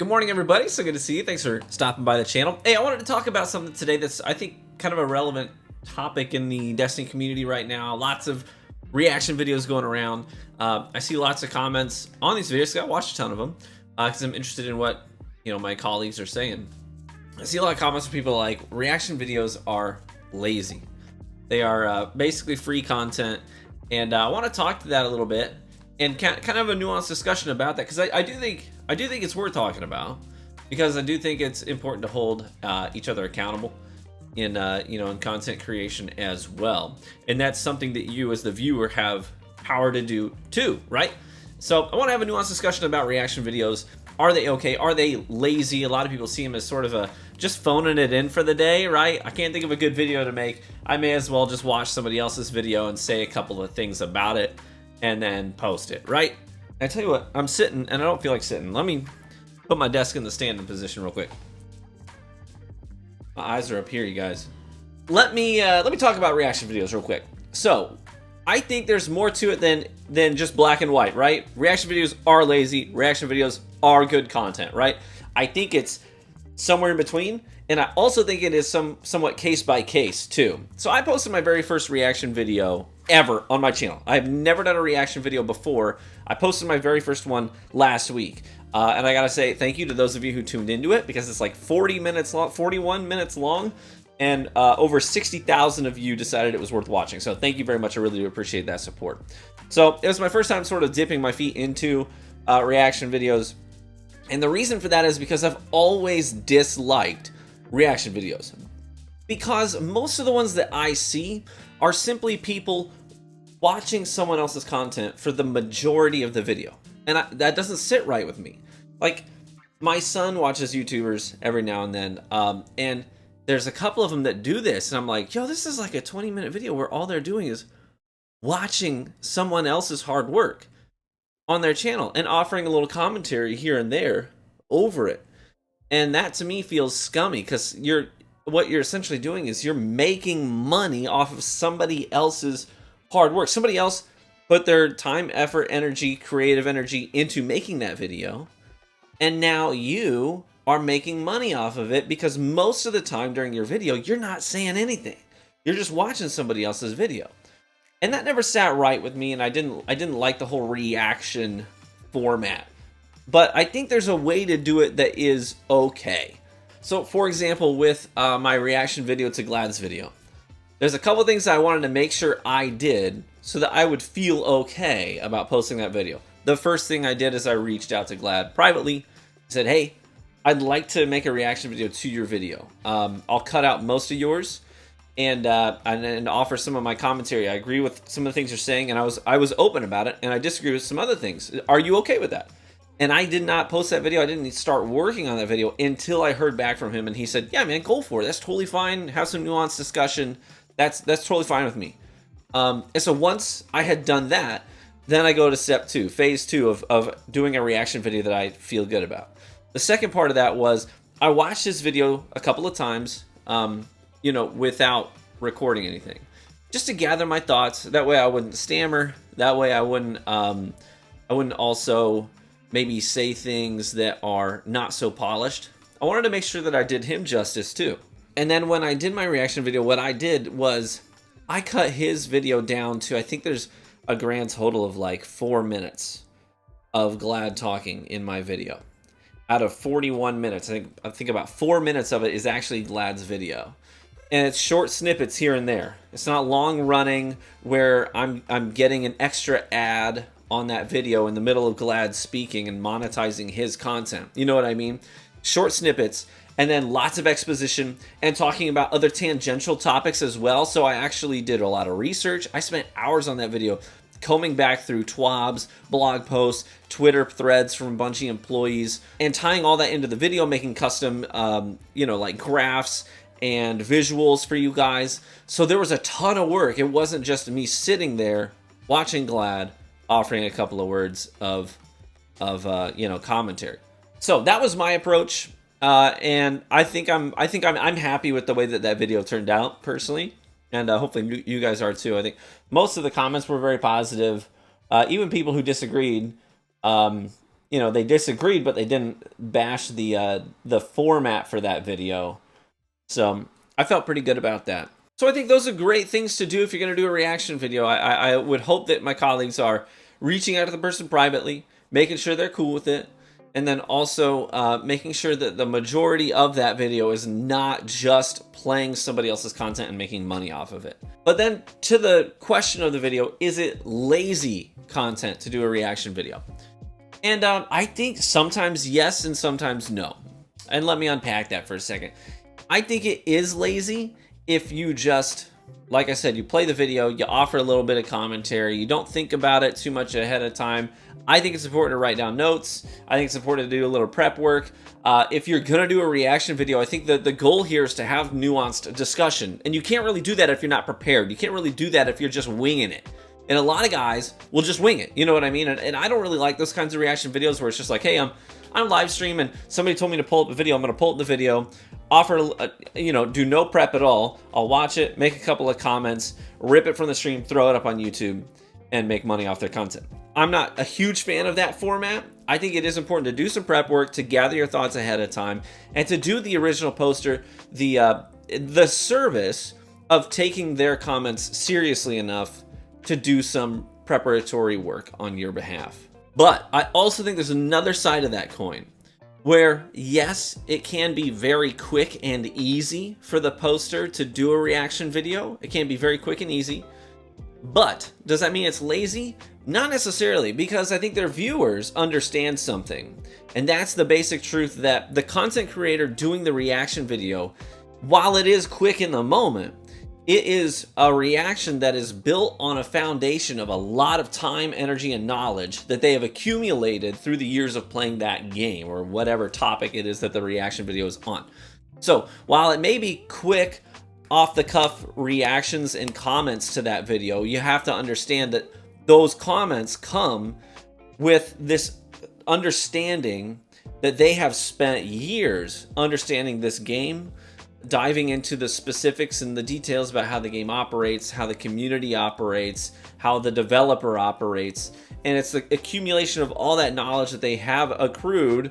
Good morning, everybody. So good to see you. Thanks for stopping by the channel. Hey, I wanted to talk about something today that's, I think, kind of a relevant topic in the Destiny community right now. Lots of reaction videos going around. I see lots of comments on these videos. I watched a ton of them because I'm interested in what my colleagues are saying. I see a lot of comments from people like reaction videos are lazy. They are basically free content, and I want to talk to that a little bit and kind of have a nuanced discussion about that because I do think it's worth talking about, because I do think it's important to hold each other accountable in in content creation as well, and that's something that you as the viewer have power to do too, right? So I want to have a nuanced discussion about reaction videos. Are they okay? Are they lazy? A lot of people see them as sort of a just phoning it in for the day, right? I can't think of a good video to make. I may as well just watch somebody else's video and say a couple of things about it and then post it, right? I tell you what, I'm sitting and I don't feel like sitting. Let me put my desk in the standing position real quick. My eyes are up here, you guys. Let me talk about reaction videos real quick. So I think there's more to it than just black and white, right? Reaction videos are lazy. Reaction videos are good content, right? I think it's somewhere in between, and I also think it is somewhat case by case too. So I posted my very first reaction video ever on my channel. I've never done a reaction video before. I posted my very first one last week, and I gotta say thank you to those of you who tuned into it, because it's like 40 minutes long, 41 minutes long, and over 60,000 of you decided it was worth watching. So thank you very much. I really do appreciate that support. So it was my first time sort of dipping my feet into reaction videos. And the reason for that is because I've always disliked reaction videos, because most of the ones that I see are simply people watching someone else's content for the majority of the video. And that doesn't sit right with me. Like, my son watches YouTubers every now and then, and there's a couple of them that do this, and I'm like, yo, this is like a 20-minute video where all they're doing is watching someone else's hard work on their channel and offering a little commentary here and there over it. And that to me feels scummy, because what you're essentially doing is you're making money off of somebody else's hard work. Somebody else put their time, effort, energy, creative energy into making that video, and now you are making money off of it, because most of the time during your video you're not saying anything. You're just watching somebody else's video. And that never sat right with me, and I didn't like the whole reaction format. But I think there's a way to do it that is okay. So for example, with my reaction video to Glad's video, there's a couple things I wanted to make sure I did so that I would feel okay about posting that video. The first thing I did is I reached out to Glad privately, said, hey, I'd like to make a reaction video to your video. I'll cut out most of yours and offer some of my commentary. I agree with some of the things you're saying, and I was open about it, and I disagree with some other things. Are you okay with that? And I did not post that video. I didn't start working on that video until I heard back from him, and he said, yeah, man, go for it. That's totally fine. Have some nuanced discussion. That's totally fine with me. And so once I had done that, then I go to step two, phase two of doing a reaction video that I feel good about. The second part of that was I watched this video a couple of times, without recording anything, just to gather my thoughts. That way I wouldn't stammer. That way I wouldn't also maybe say things that are not so polished. I wanted to make sure that I did him justice too. And then when I did my reaction video, what I did was I cut his video down to, I think there's a grand total of like 4 minutes of Glad talking in my video. Out of 41 minutes, I think about 4 minutes of it is actually Glad's video. And it's short snippets here and there. It's not long running where I'm getting an extra ad on that video in the middle of Glad speaking and monetizing his content. You know what I mean? Short snippets, and then lots of exposition and talking about other tangential topics as well. So I actually did a lot of research. I spent hours on that video combing back through TWABs, blog posts, Twitter threads from Bungie employees, and tying all that into the video, making custom, like graphs and visuals for you guys. So there was a ton of work. It wasn't just me sitting there watching Glad, offering a couple of words of commentary. So that was my approach, and I think I'm happy with the way that video turned out personally, and hopefully you guys are too. I think most of the comments were very positive. Even people who disagreed you know, they disagreed, but they didn't bash the format for that video. So I felt pretty good about that. So I think those are great things to do if you're going to do a reaction video. I would hope that my colleagues are reaching out to the person privately, making sure they're cool with it, and then also making sure that the majority of that video is not just playing somebody else's content and making money off of it. But then to the question of the video, is it lazy content to do a reaction video? And I think sometimes yes and sometimes no. And let me unpack that for a second. I think it is lazy if you just, like I said, you play the video, you offer a little bit of commentary, you don't think about it too much ahead of time. I think it's important to write down notes. I think it's important to do a little prep work. If you're going to do a reaction video, I think that the goal here is to have nuanced discussion. And you can't really do that if you're not prepared. You can't really do that if you're just winging it. And a lot of guys will just wing it. You know what I mean? And I don't really like those kinds of reaction videos where it's just like, hey, I'm live streaming. Somebody told me to pull up a video. I'm going to pull up the video, offer, do no prep at all. I'll watch it, make a couple of comments, rip it from the stream, throw it up on YouTube, and make money off their content. I'm not a huge fan of that format. I think it is important to do some prep work, to gather your thoughts ahead of time, and to do the original poster the service of taking their comments seriously enough to do some preparatory work on your behalf. But I also think there's another side of that coin where, yes, it can be very quick and easy for the poster to do a reaction video. It can be very quick and easy. But does that mean it's lazy? Not necessarily, because I think their viewers understand something. And that's the basic truth that the content creator doing the reaction video, while it is quick in the moment, it is a reaction that is built on a foundation of a lot of time, energy, and knowledge that they have accumulated through the years of playing that game or whatever topic it is that the reaction video is on. So while it may be quick, off-the-cuff reactions and comments to that video, you have to understand that those comments come with this understanding that they have spent years understanding this game, diving into the specifics and the details about how the game operates, how the community operates, how the developer operates. And it's the accumulation of all that knowledge that they have accrued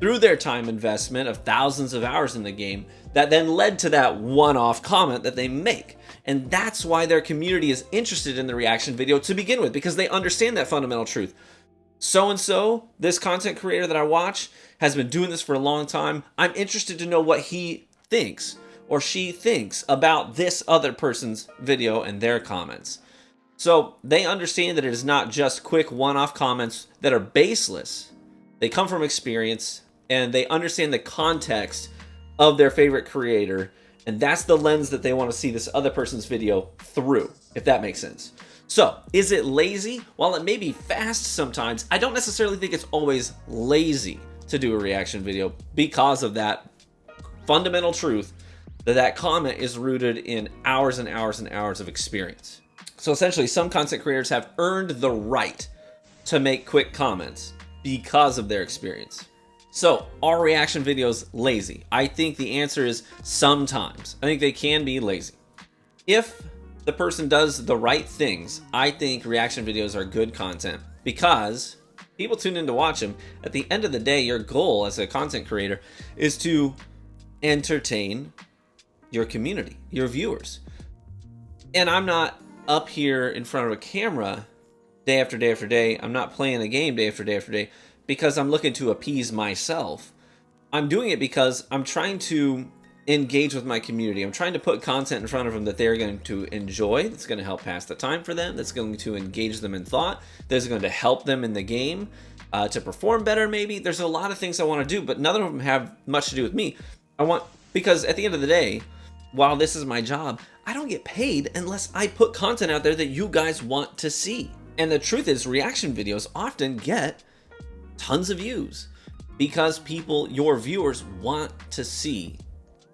through their time investment of thousands of hours in the game that then led to that one-off comment that they make. And that's why their community is interested in the reaction video to begin with, because they understand that fundamental truth. So-and-so, this content creator that I watch, has been doing this for a long time. I'm interested to know what he thinks or she thinks about this other person's video and their comments. So they understand that it is not just quick one-off comments that are baseless. They come from experience and they understand the context of their favorite creator, and that's the lens that they want to see this other person's video through, if that makes sense. So, is it lazy? While it may be fast sometimes, I don't necessarily think it's always lazy to do a reaction video because of that fundamental truth that that comment is rooted in hours and hours and hours of experience. So essentially, some content creators have earned the right to make quick comments because of their experience. So, are reaction videos lazy? I think the answer is sometimes. I think they can be lazy. If the person does the right things, I think reaction videos are good content because people tune in to watch them. At the end of the day, your goal as a content creator is to entertain your community, your viewers. And I'm not up here in front of a camera day after day after day. I'm not playing a game day after day after day because I'm looking to appease myself. I'm doing it because I'm trying to engage with my community. I'm trying to put content in front of them that they're going to enjoy, that's going to help pass the time for them, that's going to engage them in thought, that's going to help them in the game to perform better maybe. There's a lot of things I want to do, but none of them have much to do with me. Because at the end of the day, while this is my job, I don't get paid unless I put content out there that you guys want to see. And the truth is, reaction videos often get tons of views because people, your viewers, want to see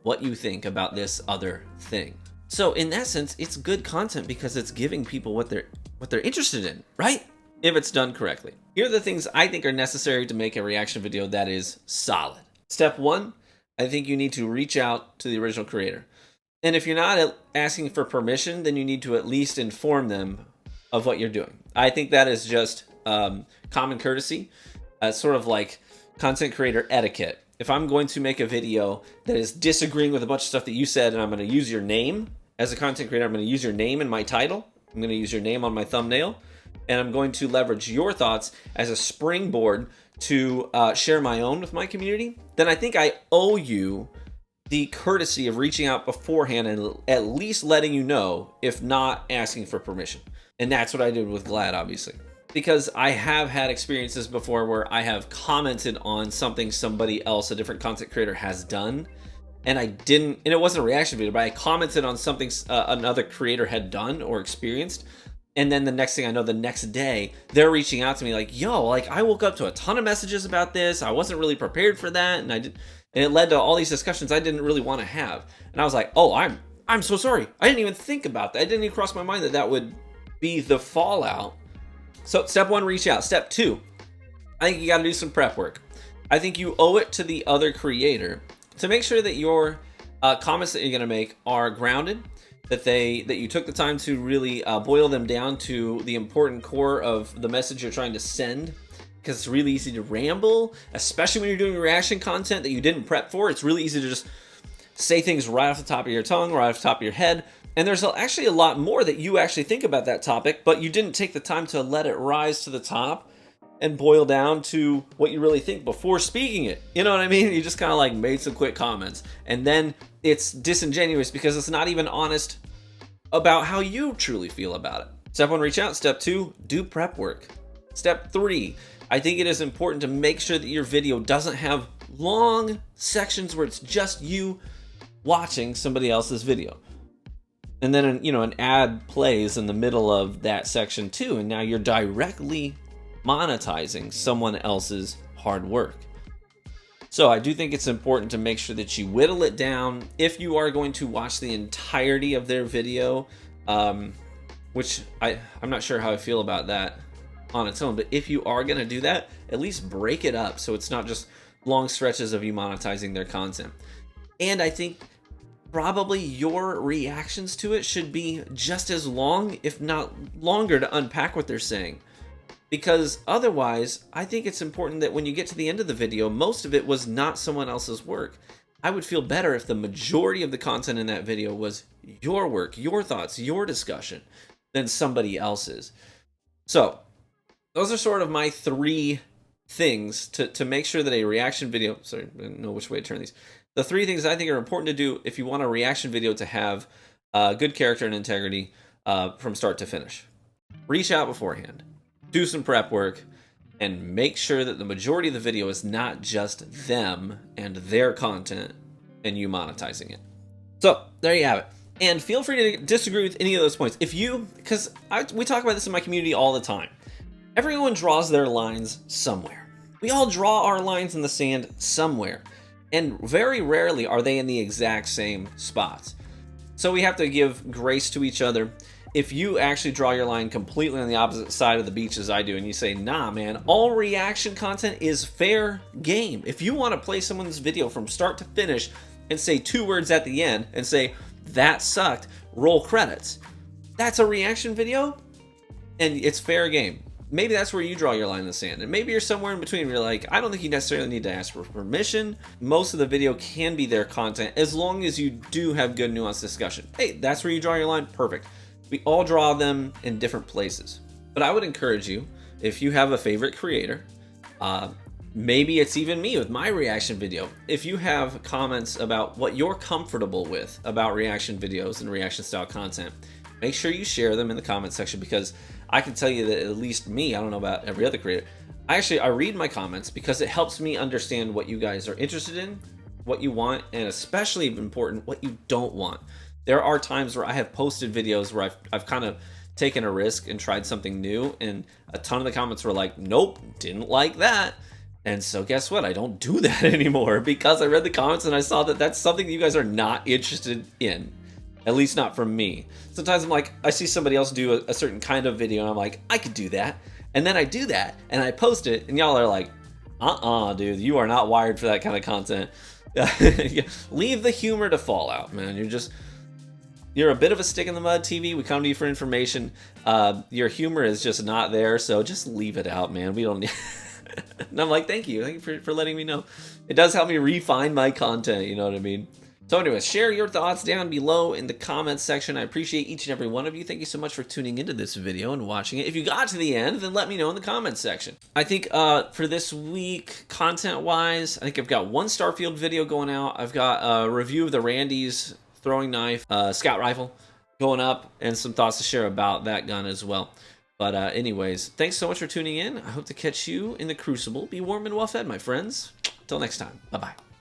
what you think about this other thing. So in that sense, it's good content because it's giving people what they're interested in, right? If it's done correctly. Here are the things I think are necessary to make a reaction video that is solid. Step one, I think you need to reach out to the original creator. And if you're not asking for permission, then you need to at least inform them of what you're doing. I think that is just common courtesy. sort of like content creator etiquette. If I'm going to make a video that is disagreeing with a bunch of stuff that you said, and I'm going to use your name as a content creator, I'm going to use your name in my title, I'm going to use your name on my thumbnail, and I'm going to leverage your thoughts as a springboard to share my own with my community, then I think I owe you the courtesy of reaching out beforehand and at least letting you know, if not asking for permission. And that's what I did with Glad, obviously. Because I have had experiences before where I have commented on something somebody else, a different content creator, has done, and I didn't, and it wasn't a reaction video, but I commented on something another creator had done or experienced, and then the next thing I know, the next day, they're reaching out to me like, yo, like I woke up to a ton of messages about this, I wasn't really prepared for that, and it led to all these discussions I didn't really want to have. And I was like, oh, I'm so sorry. I didn't even think about that. It didn't even cross my mind that that would be the fallout. So step 1, reach out. Step 2, I think you got to do some prep work. I think you owe it to the other creator to make sure that your comments that you're going to make are grounded, that you took the time to really boil them down to the important core of the message you're trying to send. Because it's really easy to ramble, especially when you're doing reaction content that you didn't prep for. It's really easy to just say things right off the top of your tongue, right off the top of your head. And there's actually a lot more that you actually think about that topic, but you didn't take the time to let it rise to the top and boil down to what you really think before speaking it. You know what I mean? You just kind of like made some quick comments. And then it's disingenuous because it's not even honest about how you truly feel about it. Step 1, reach out. Step 2, do prep work. Step 3, I think it is important to make sure that your video doesn't have long sections where it's just you watching somebody else's video. And then, an ad plays in the middle of that section too, and now you're directly monetizing someone else's hard work. So I do think it's important to make sure that you whittle it down. If you are going to watch the entirety of their video, which I'm not sure how I feel about that on its own, but if you are going to do that, at least break it up so it's not just long stretches of you monetizing their content. And I think probably your reactions to it should be just as long, if not longer, to unpack what they're saying. Because otherwise, I think it's important that when you get to the end of the video, most of it was not someone else's work. I would feel better if the majority of the content in that video was your work, your thoughts, your discussion, than somebody else's. So those are sort of my 3 things to make sure that a reaction video, sorry, I don't know which way to turn these. The 3 things I think are important to do if you want a reaction video to have good character and integrity from start to finish. Reach out beforehand, do some prep work, and make sure that the majority of the video is not just them and their content and you monetizing it. So there you have it. And feel free to disagree with any of those points. Because we talk about this in my community all the time. Everyone draws their lines somewhere. We all draw our lines in the sand somewhere. And very rarely are they in the exact same spots. So we have to give grace to each other. If you actually draw your line completely on the opposite side of the beach as I do, and you say, nah, man, all reaction content is fair game. If you want to play someone's video from start to finish and say 2 words at the end and say, that sucked, roll credits, that's a reaction video and it's fair game. Maybe that's where you draw your line in the sand. And maybe you're somewhere in between where you're like, I don't think you necessarily need to ask for permission. Most of the video can be their content as long as you do have good nuanced discussion. Hey, that's where you draw your line. Perfect. We all draw them in different places. But I would encourage you, if you have a favorite creator, maybe it's even me with my reaction video. If you have comments about what you're comfortable with about reaction videos and reaction style content, make sure you share them in the comment section, because I can tell you that at least me, I don't know about every other creator, I read my comments because it helps me understand what you guys are interested in, what you want, and especially important, what you don't want. There are times where I have posted videos where I've kind of taken a risk and tried something new, and a ton of the comments were like, nope, didn't like that. And so guess what? I don't do that anymore because I read the comments and I saw that that's something that you guys are not interested in. At least not from me. Sometimes I'm like, I see somebody else do a certain kind of video and I'm like, I could do that. And then I do that and I post it and y'all are like, dude, you are not wired for that kind of content. Leave the humor to fall out, man. You're a bit of a stick in the mud TV. We come to you for information. Your humor is just not there, so just leave it out, man. We don't need And I'm like, thank you for letting me know. It does help me refine my content, you know what I mean? So anyways, share your thoughts down below in the comments section. I appreciate each and every one of you. Thank you so much for tuning into this video and watching it. If you got to the end, then let me know in the comments section. I think for this week, content-wise, I think I've got one Starfield video going out. I've got a review of the Randy's throwing knife, scout rifle going up, and some thoughts to share about that gun as well. But anyways, thanks so much for tuning in. I hope to catch you in the Crucible. Be warm and well fed, my friends. Until next time, bye-bye.